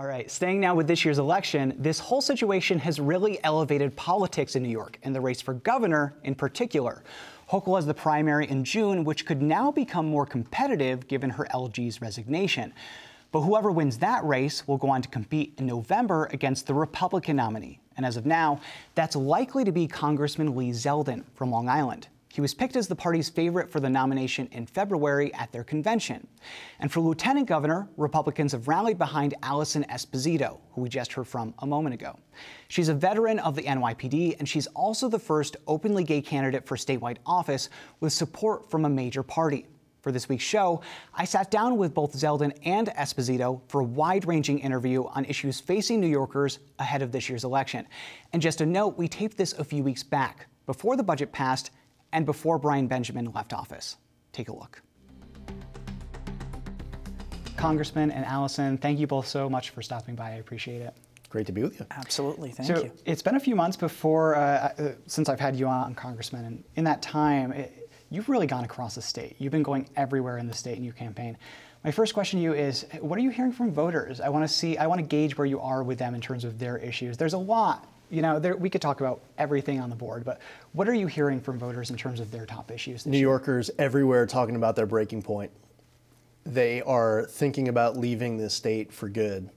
All right, staying now with this year's election, this whole situation has really elevated politics in New York, and the race for governor in particular. Hochul has the primary in June, which could now become more competitive given her LG's resignation. But whoever wins that race will go on to compete in November against the Republican nominee. And as of now, that's likely to be Congressman Lee Zeldin from Long Island. He was picked as the party's favorite for the nomination in February at their convention. And for lieutenant governor, Republicans have rallied behind Alison Esposito, who we just heard from a moment ago. She's a veteran of the NYPD, and she's also the first openly gay candidate for statewide office with support from a major party. For this week's show, I sat down with both Zeldin and Esposito for a wide-ranging interview on issues facing New Yorkers ahead of this year's election. And just a note, we taped this a few weeks back, before the budget passed and before Brian Benjamin left office. Take a look. Congressman and Alison, thank you both so much for stopping by. I appreciate it. Great to be with you. Absolutely, thank you. It's been a few months since I've had you on, Congressman, and in that time, you've really gone across the state. You've been going everywhere in the state in your campaign. My first question to you is, what are you hearing from voters? I want to gauge where you are with them in terms of their issues. There's a lot. You know, we could talk about everything on the board, but what are you hearing from voters in terms of their top issues? New Yorkers everywhere talking about their breaking point. They are thinking about leaving the state for good.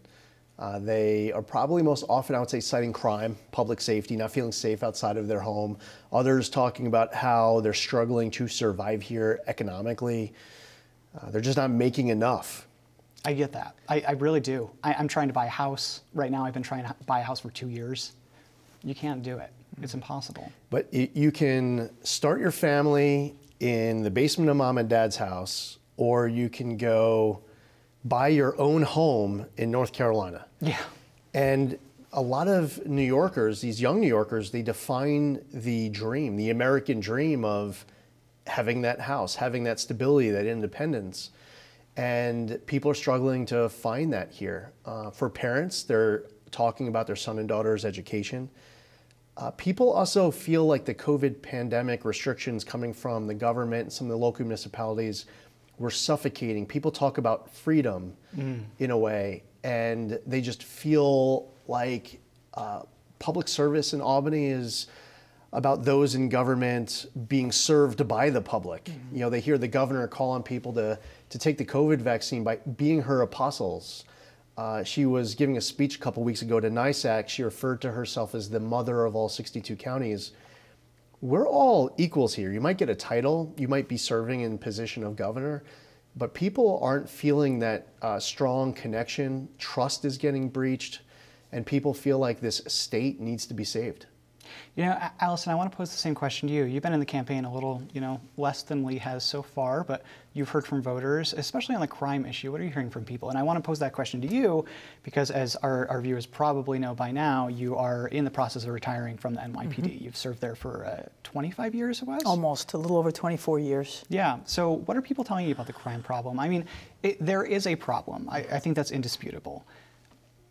They are probably most often, I would say, citing crime, public safety, not feeling safe outside of their home. Others talking about how they're struggling to survive here economically. They're just not making enough. I get that. I really do. I'm trying to buy a house right now. I've been trying to buy a house for 2 years. You can't do it. It's impossible. But you can start your family in the basement of mom and dad's house, or you can go buy your own home in North Carolina. Yeah. And a lot of New Yorkers, these young New Yorkers, they define the dream, the American dream of having that house, having that stability, that independence. And people are struggling to find that here. For parents, they're talking about their son and daughter's education. People also feel like the COVID pandemic restrictions coming from the government and some of the local municipalities were suffocating. People talk about freedom in a way, and they just feel like public service in Albany is about those in government being served by the public. You know, they hear the governor call on people to take the COVID vaccine by being her apostles. She was giving a speech a couple weeks ago to NYSAC. She referred to herself as the mother of all 62 counties. We're all equals here. You might get a title, you might be serving in position of governor, but people aren't feeling that strong connection. Trust is getting breached, and people feel like this state needs to be saved. You know, Alison, I want to pose the same question to you. You've been in the campaign a little, less than Lee has so far, but you've heard from voters, especially on the crime issue. What are you hearing from people? And I want to pose that question to you because, as our viewers probably know by now, you are in the process of retiring from the NYPD. You've served there for 25 years, it was? Almost, a little over 24 years. Yeah. So what are people telling you about the crime problem? I mean, there is a problem. I think that's indisputable.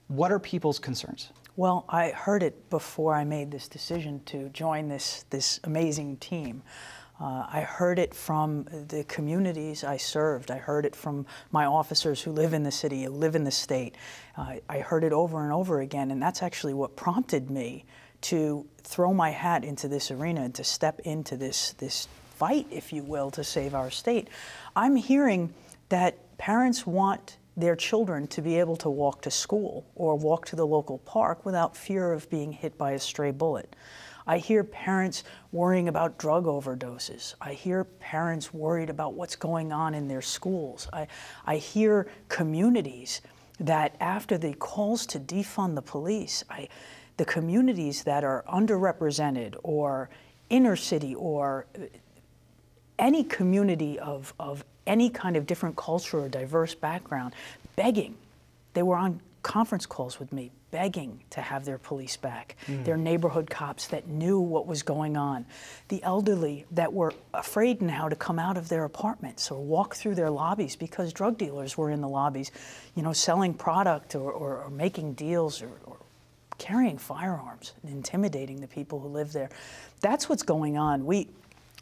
What are people's concerns? Well, I heard it before I made this decision to join this amazing team. I heard it from the communities I served. I heard it from my officers who live in the city, who live in the state. I heard it over and over again, and that's actually what prompted me to throw my hat into this arena and to step into this fight, if you will, to save our state. I'm hearing that parents want their children to be able to walk to school or walk to the local park without fear of being hit by a stray bullet. I hear parents worrying about drug overdoses. I hear parents worried about what's going on in their schools. I hear communities that after the calls to defund the police, the communities that are underrepresented or inner city or any community of any kind of different culture or diverse background, begging. They were on conference calls with me, begging to have their police back, their neighborhood cops that knew what was going on, the elderly that were afraid now to come out of their apartments or walk through their lobbies because drug dealers were in the lobbies, selling product or making deals or carrying firearms and intimidating the people who live there. That's what's going on.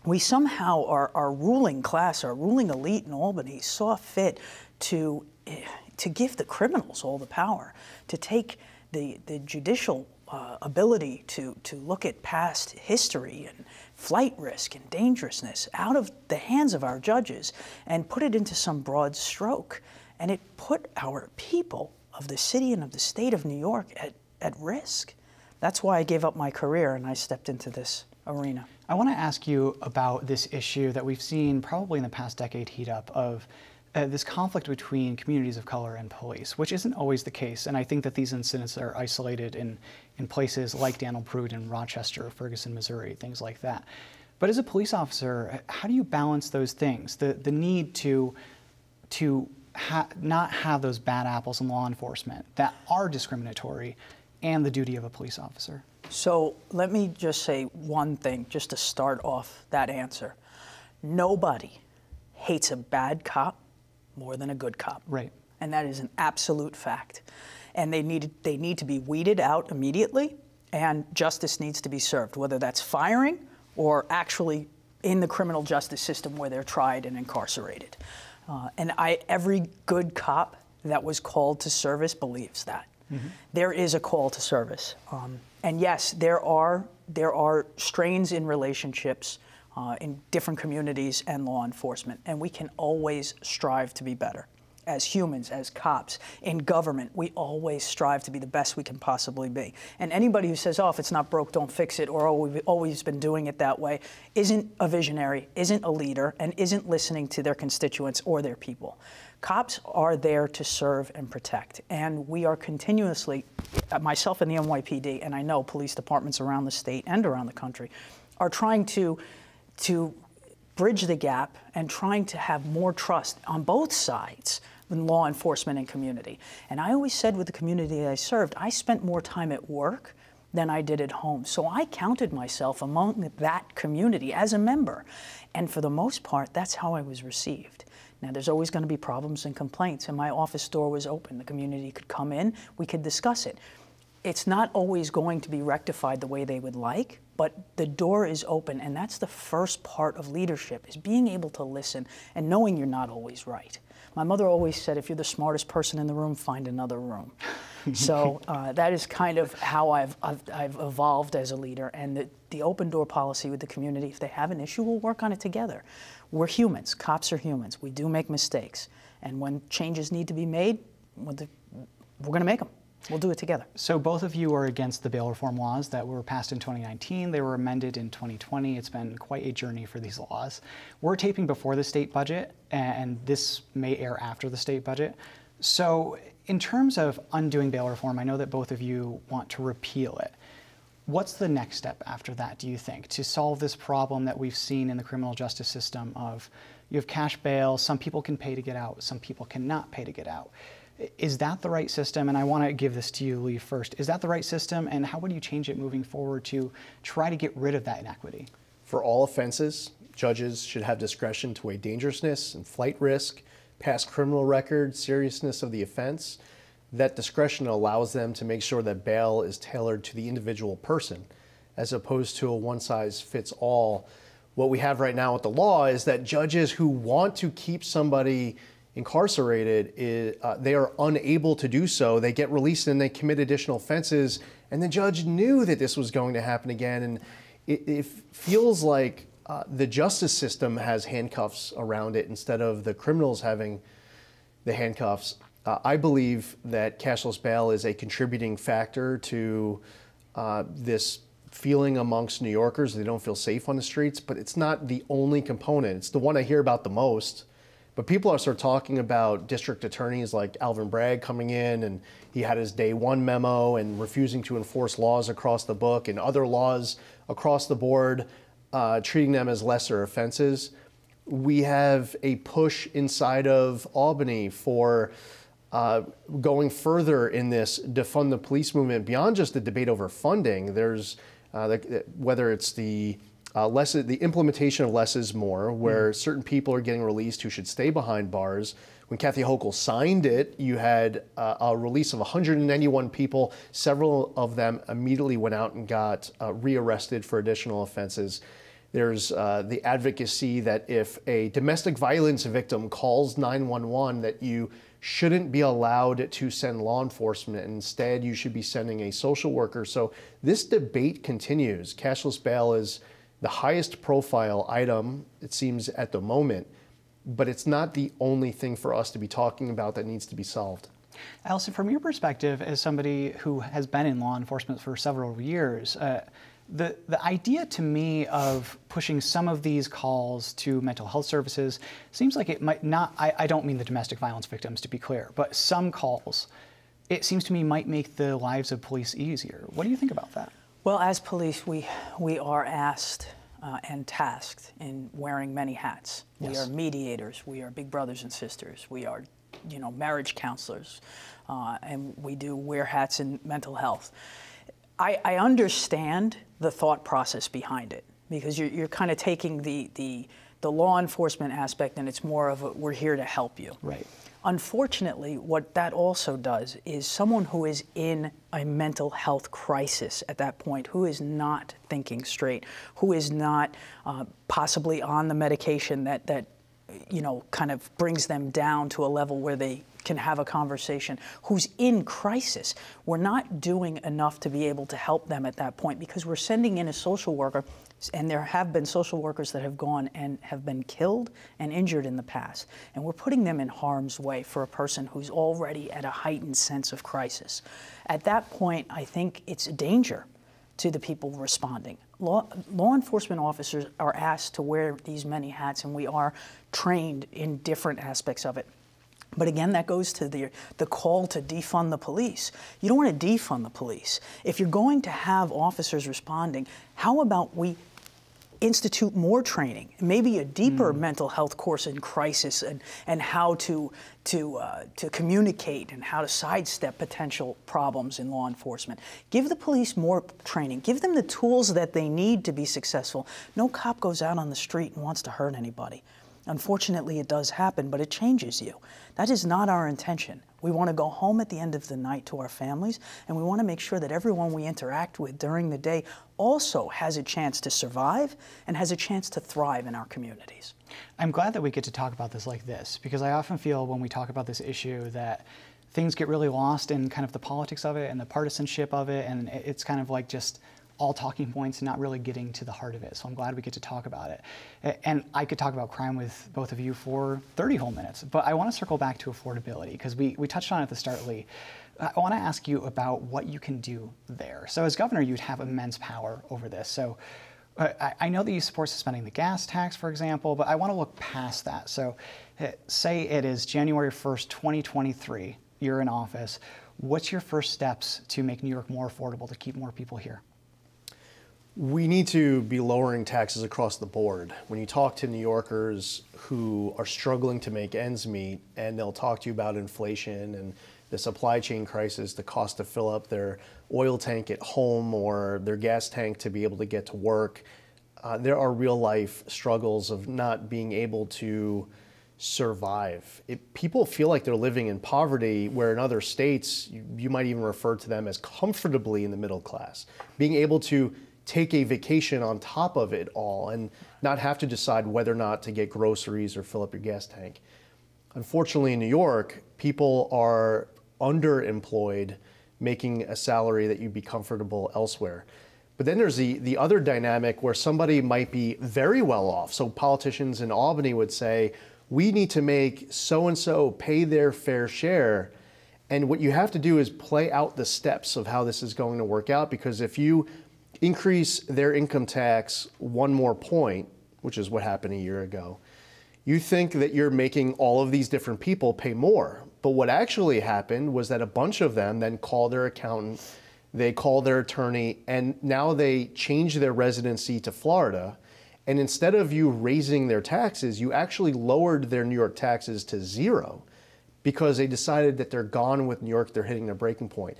We somehow, our ruling class, our ruling elite in Albany, saw fit to give the criminals all the power, to take the judicial ability to look at past history and flight risk and dangerousness out of the hands of our judges and put it into some broad stroke. And it put our people of the city and of the state of New York at risk. That's why I gave up my career and I stepped into this arena. I want to ask you about this issue that we've seen probably in the past decade heat up of this conflict between communities of color and police, which isn't always the case. And I think that these incidents are isolated in places like Daniel Prude in Rochester, Ferguson, Missouri, things like that. But as a police officer, how do you balance those things? The need to not have those bad apples in law enforcement that are discriminatory, and the duty of a police officer? So let me just say one thing, just to start off that answer. Nobody hates a bad cop more than a good cop. Right. And that is an absolute fact. And they need to be weeded out immediately, and justice needs to be served, whether that's firing or actually in the criminal justice system where they're tried and incarcerated. And every good cop that was called to service believes that. Mm-hmm. There is a call to service. And yes, there are strains in relationships in different communities and law enforcement, and we can always strive to be better. As humans, as cops, in government, we always strive to be the best we can possibly be. And anybody who says, oh, if it's not broke, don't fix it, or oh, we've always been doing it that way, isn't a visionary, isn't a leader, and isn't listening to their constituents or their people. Cops are there to serve and protect, and we are continuously, myself and the NYPD, and I know police departments around the state and around the country, are trying to bridge the gap and trying to have more trust on both sides in law enforcement and community. And I always said with the community I served, I spent more time at work than I did at home. So I counted myself among that community as a member. And for the most part, that's how I was received. Now, there's always going to be problems and complaints, and my office door was open. The community could come in, we could discuss it. It's not always going to be rectified the way they would like, but the door is open, and that's the first part of leadership, is being able to listen and knowing you're not always right. My mother always said, if you're the smartest person in the room, find another room. So that is kind of how I've evolved as a leader, and the open door policy with the community, if they have an issue, we'll work on it together. We're humans. Cops are humans. We do make mistakes, and when changes need to be made, we're going to make them. We'll do it together. So both of you are against the bail reform laws that were passed in 2019. They were amended in 2020. It's been quite a journey for these laws. We're taping before the state budget, and this may air after the state budget. So in terms of undoing bail reform, I know that both of you want to repeal it. What's the next step after that, do you think, to solve this problem that we've seen in the criminal justice system of you have cash bail, some people can pay to get out, some people cannot pay to get out? Is that the right system? And I want to give this to you, Lee, first. Is that the right system, and how would you change it moving forward to try to get rid of that inequity? For all offenses, judges should have discretion to weigh dangerousness and flight risk, past criminal record, seriousness of the offense. That discretion allows them to make sure that bail is tailored to the individual person, as opposed to a one-size-fits-all. What we have right now with the law is that judges who want to keep somebody incarcerated, they are unable to do so. They get released and they commit additional offenses, and the judge knew that this was going to happen again. And it feels like the justice system has handcuffs around it instead of the criminals having the handcuffs. I believe that cashless bail is a contributing factor to this feeling amongst New Yorkers. They don't feel safe on the streets, but it's not the only component. It's the one I hear about the most. But people are sort of talking about district attorneys like Alvin Bragg coming in, and he had his day one memo and refusing to enforce laws across the book and other laws across the board, treating them as lesser offenses. We have a push inside of Albany for going further in this defund the police movement beyond just the debate over funding. There's whether it's the implementation of less is more, where certain people are getting released who should stay behind bars. When Kathy Hochul signed it, you had a release of 191 people. Several of them immediately went out and got rearrested for additional offenses. There's the advocacy that if a domestic violence victim calls 911, that you shouldn't be allowed to send law enforcement. Instead, you should be sending a social worker. So this debate continues. Cashless bail is the highest profile item, it seems, at the moment, but it's not the only thing for us to be talking about that needs to be solved. Alison, from your perspective, as somebody who has been in law enforcement for several years, the idea to me of pushing some of these calls to mental health services seems like it might not, I don't mean the domestic violence victims, to be clear, but some calls, it seems to me, might make the lives of police easier. What do you think about that? Well, as police, we are asked and tasked in wearing many hats. Yes. We are mediators, we are big brothers and sisters, we are, marriage counselors, and we do wear hats in mental health. I understand the thought process behind it, because you're kind of taking the law enforcement aspect, and it's more of a, we're here to help you. Right. Unfortunately, what that also does is someone who is in a mental health crisis at that point, who is not thinking straight, who is not possibly on the medication that kind of brings them down to a level where they can have a conversation, who's in crisis. We're not doing enough to be able to help them at that point, because we're sending in a social worker, and there have been social workers that have gone and have been killed and injured in the past. And we're putting them in harm's way for a person who's already at a heightened sense of crisis. At that point, I think it's a danger to the people responding. Law enforcement officers are asked to wear these many hats, and we are trained in different aspects of it. But again, that goes to the call to defund the police. You don't want to defund the police. If you're going to have officers responding, how about we institute more training, maybe a deeper mental health course in crisis, and how to communicate and how to sidestep potential problems in law enforcement. Give the police more training. Give them the tools that they need to be successful. No cop goes out on the street and wants to hurt anybody. Unfortunately, it does happen, but it changes you. That is not our intention. We want to go home at the end of the night to our families, and we want to make sure that everyone we interact with during the day also has a chance to survive and has a chance to thrive in our communities. I'm glad that we get to talk about this like this, because I often feel when we talk about this issue that things get really lost in kind of the politics of it and the partisanship of it, and it's kind of like just all talking points and not really getting to the heart of it. So I'm glad we get to talk about it. And I could talk about crime with both of you for 30 whole minutes, but I want to circle back to affordability, because we touched on it at the start, Lee. I want to ask you about what you can do there. So as governor, you'd have immense power over this. So I know that you support suspending the gas tax, for example, but I want to look past that. So say it is January 1st, 2023, you're in office. What's your first steps to make New York more affordable, to keep more people here? We need to be lowering taxes across the board. When you talk to New Yorkers who are struggling to make ends meet, and they'll talk to you about inflation and the supply chain crisis, the cost to fill up their oil tank at home or their gas tank to be able to get to work, there are real life struggles of not being able to survive. People feel like they're living in poverty, where in other states, you might even refer to them as comfortably in the middle class. Being able to take a vacation on top of it all and not have to decide whether or not to get groceries or fill up your gas tank. Unfortunately, in New York, people are underemployed, making a salary that you'd be comfortable elsewhere. But then there's the other dynamic where somebody might be very well off. So politicians in Albany would say, we need to make so-and-so pay their fair share. And what you have to do is play out the steps of how this is going to work out, because if you increase their income tax one more point, which is what happened a year ago, you think that you're making all of these different people pay more. But what actually happened was that a bunch of them then called their accountant, they called their attorney, and now they change their residency to Florida. And instead of you raising their taxes, you actually lowered their New York taxes to zero, because they decided that they're gone with New York, they're hitting their breaking point.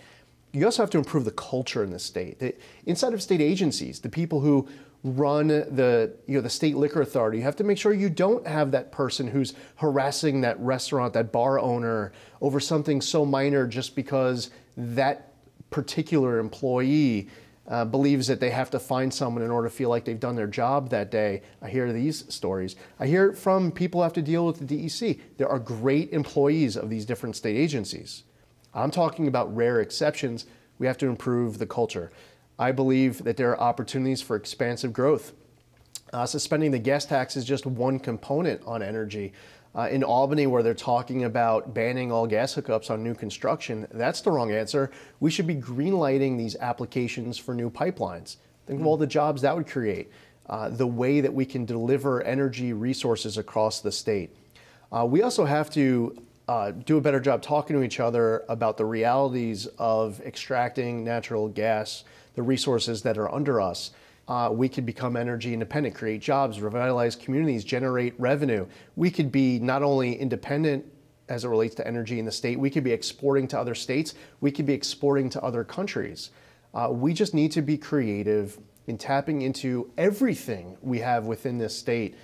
You also have to improve the culture in the state. Inside of state agencies, the people who run the state liquor authority, you have to make sure you don't have that person who's harassing that restaurant, that bar owner over something so minor just because that particular employee believes that they have to find someone in order to feel like they've done their job that day. I hear these stories. I hear it from people who have to deal with the DEC. There are great employees of these different state agencies. I'm talking about rare exceptions. We have to improve the culture. I believe that there are opportunities for expansive growth. Suspending the gas tax is just one component on energy. In Albany, where they're talking about banning all gas hookups on new construction, that's the wrong answer. We should be greenlighting these applications for new pipelines. Think of all the jobs that would create, the way that we can deliver energy resources across the state. We also have to do a better job talking to each other about the realities of extracting natural gas, the resources that are under us. We could become energy independent, create jobs, revitalize communities, generate revenue. We could be not only independent as it relates to energy in the state, we could be exporting to other states, we could be exporting to other countries. We just need to be creative in tapping into everything we have within this state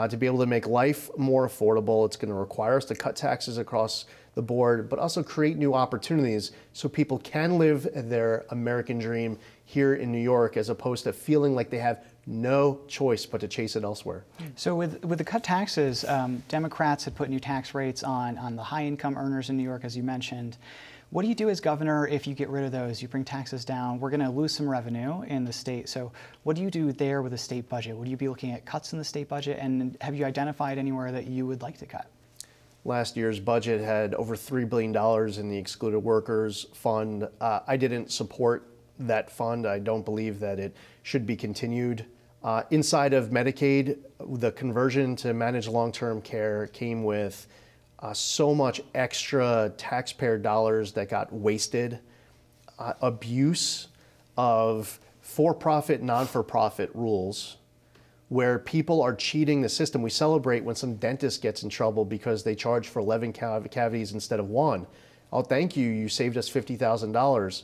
to be able to make life more affordable. It's going to require us to cut taxes across the board, but also create new opportunities so people can live their American dream here in New York, as opposed to feeling like they have no choice but to chase it elsewhere. So with the cut taxes, Democrats had put new tax rates on the high income earners in New York, as you mentioned. What do you do as governor if you get rid of those? You bring taxes down. We're going to lose some revenue in the state. So what do you do there with the state budget? Would you be looking at cuts in the state budget? And have you identified anywhere that you would like to cut? Last year's budget had over $3 billion in the Excluded Workers Fund. I didn't support that fund. I don't believe that it should be continued. Inside of Medicaid, the conversion to managed long-term care came with so much extra taxpayer dollars that got wasted, abuse of for-profit, non-for-profit rules, where people are cheating the system. We celebrate when some dentist gets in trouble because they charge for 11 cavities instead of 1. Oh, thank you, you saved us $50,000.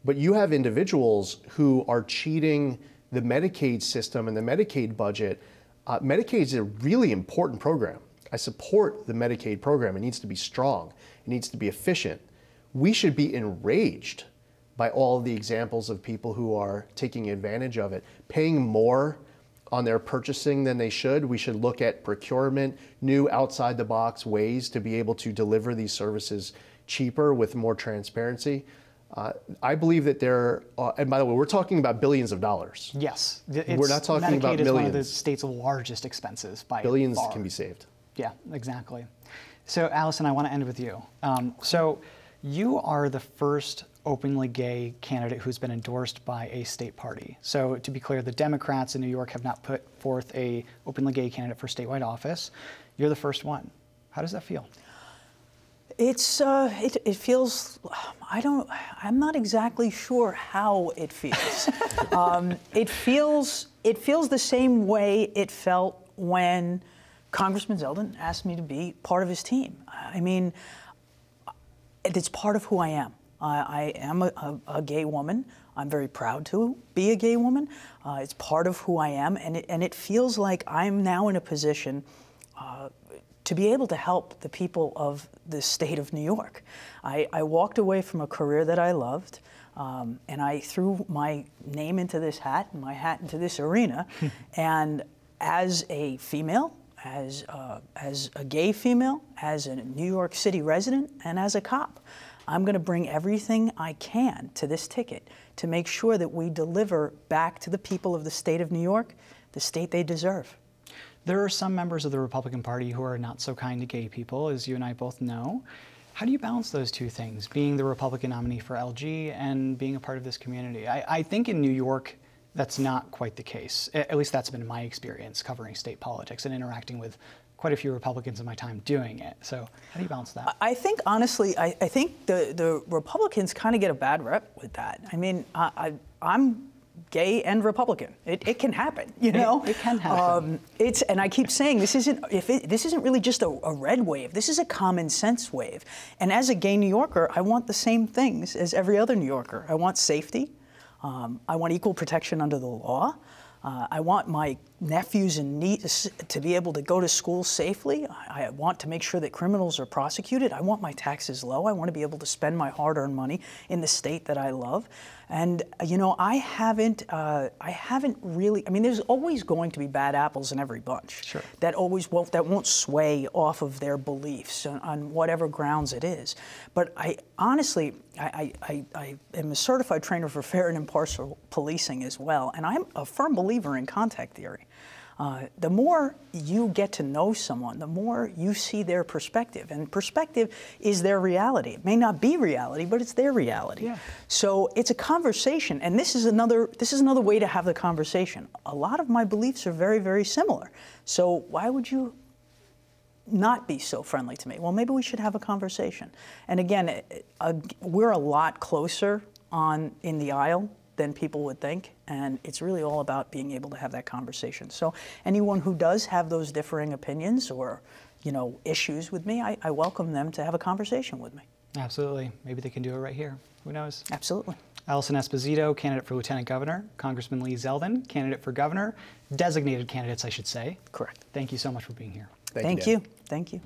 But you have individuals who are cheating the Medicaid system and the Medicaid budget. Medicaid is a really important program. I support the Medicaid program. It needs to be strong. It needs to be efficient. We should be enraged by all of the examples of people who are taking advantage of it, paying more on their purchasing than they should. We should look at procurement, new outside-the-box ways to be able to deliver these services cheaper with more transparency. I believe that there, and by the way, we're talking about billions of dollars. Yes. We're not talking Medicaid about is millions. one of the state's largest expenses by Billions far. can be saved. Yeah, exactly. So, Alison, I want to end with you. So you are the first openly gay candidate who's been endorsed by a state party. So to be clear, the Democrats in New York have not put forth a openly gay candidate for statewide office. You're the first one. How does that feel? It feels, I'm not exactly sure how it feels. It feels the same way it felt when Congressman Zeldin asked me to be part of his team. I mean, it's part of who I am. I am a gay woman. I'm very proud to be a gay woman. It's part of who I am, and it feels like I'm now in a position to be able to help the people of the state of New York. I walked away from a career that I loved, and I threw my name into this hat, and my hat into this arena, and as a female, as a gay female, as a New York City resident, and as a cop, I'm going to bring everything I can to this ticket to make sure that we deliver back to the people of the state of New York the state they deserve. There are some members of the Republican Party who are not so kind to gay people, as you and I both know. How do you balance those two things, being the Republican nominee for LG and being a part of this community? I think in New York, that's not quite the case. At least that's been my experience covering state politics and interacting with quite a few Republicans in my time doing it. So how do you balance that? I think, honestly, I think the Republicans kind of get a bad rep with that. I mean, I'm gay and Republican. It can happen, you know? It can happen. And I keep saying this isn't really just a red wave. This is a common sense wave. And as a gay New Yorker, I want the same things as every other New Yorker. I want safety. I want equal protection under the law. I want my nephews and nieces to be able to go to school safely. I want to make sure that criminals are prosecuted. I want my taxes low. I want to be able to spend my hard-earned money in the state that I love. And you know, I haven't really. I mean, there's always going to be bad apples in every bunch. Sure. That won't sway off of their beliefs on whatever grounds it is. But I honestly, I am a certified trainer for fair and impartial policing as well, and I'm a firm believer in contact theory. The more you get to know someone, the more you see their perspective. And perspective is their reality. It may not be reality, but it's their reality. Yeah. So it's a conversation, and this is another way to have the conversation. A lot of my beliefs are very, very similar. So why would you not be so friendly to me? Well, maybe we should have a conversation. And again, we're a lot closer in the aisle than people would think, and it's really all about being able to have that conversation. So anyone who does have those differing opinions or, you know, issues with me, I welcome them to have a conversation with me. Absolutely. Maybe they can do it right here. Who knows? Absolutely. Alison Esposito, candidate for Lieutenant Governor. Congressman Lee Zeldin, candidate for Governor. Designated candidates, I should say. Correct. Thank you so much for being here. Thank you. Thank you.